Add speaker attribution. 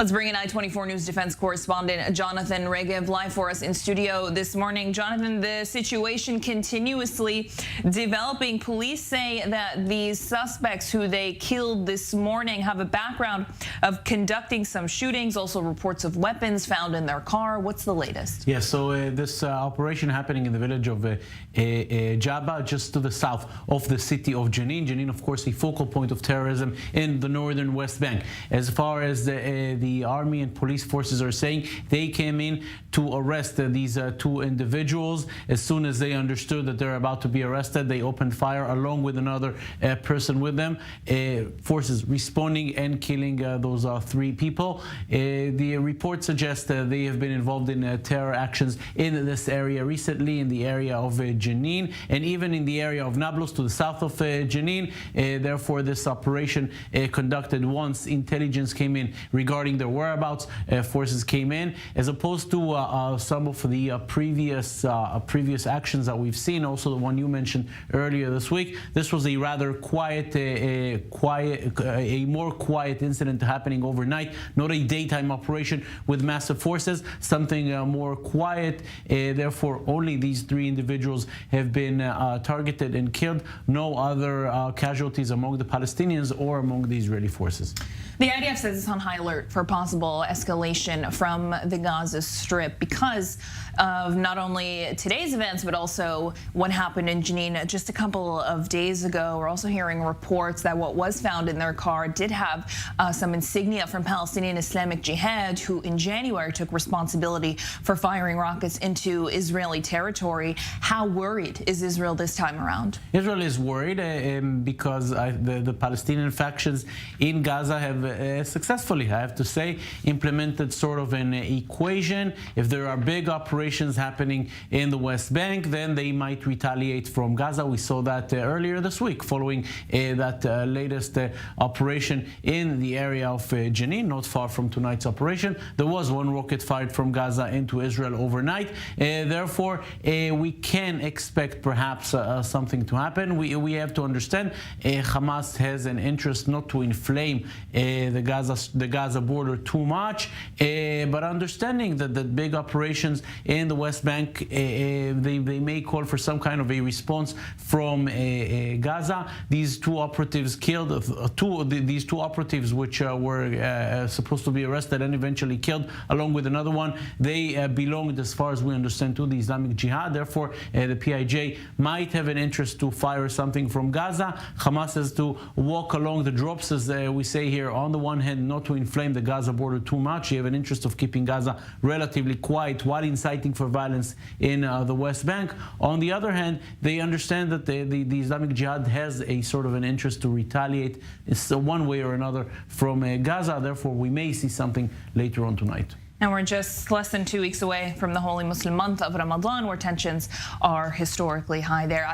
Speaker 1: Let's bring in I-24 News defense correspondent Jonathan Regev live for us in studio this morning. Jonathan, the situation continuously developing. Police say that these suspects who they killed this morning have a background of conducting some shootings, also reports of weapons found in their car. What's the latest?
Speaker 2: Yes, so this operation happening in the village of Jabba, just to the south of the city of Jenin. Jenin, of course, a focal point of terrorism in the northern West Bank. As far as the army and police forces are saying, they came in to arrest these two individuals. As soon as they understood that they're about to be arrested, they opened fire along with another person with them. Forces responding and killing those three people. The report suggests they have been involved in terror actions in this area recently, in the area of Jenin, and even in the area of Nablus to the south of Jenin. Therefore, this operation conducted once intelligence came in regarding their whereabouts. Forces came in, as opposed to some of the previous actions that we've seen. Also, the one you mentioned earlier this week. This was a rather quiet, a more quiet incident happening overnight, not a daytime operation with massive forces. Something more quiet. Therefore, only these three individuals have been targeted and killed. No other casualties among the Palestinians or among the Israeli forces.
Speaker 1: The IDF says it's on high alert for possible escalation from the Gaza Strip because of not only today's events, but also what happened in Jenin just a couple of days ago. We're also hearing reports that what was found in their car did have some insignia from Palestinian Islamic Jihad, who in January took responsibility for firing rockets into Israeli territory. How worried is Israel this time around?
Speaker 2: Israel is worried because the Palestinian factions in Gaza have successfully, I have to say, implemented sort of an equation. If there are big operations happening in the West Bank, then they might retaliate from Gaza. We saw that earlier this week following that latest operation in the area of Jenin, not far from tonight's operation. There was one rocket fired from Gaza into Israel overnight. Therefore, we can expect perhaps something to happen. We have to understand Hamas has an interest not to inflame the Gaza border too much, but understanding that the big operations in the West Bank, they may call for some kind of a response from Gaza. These two operatives killed, these two operatives which were supposed to be arrested and eventually killed, along with another one, they belonged, as far as we understand, to the Islamic Jihad. Therefore, the PIJ might have an interest to fire something from Gaza. Hamas has to walk along the drops, as we say here. On the one hand, not to inflame the Gaza border too much. You have an interest of keeping Gaza relatively quiet while inciting for violence in the West Bank. On the other hand, they understand that the Islamic Jihad has a sort of an interest to retaliate one way or another from Gaza. Therefore, we may see something later on tonight.
Speaker 1: And we're just less than 2 weeks away from the holy Muslim month of Ramadan, where tensions are historically high there.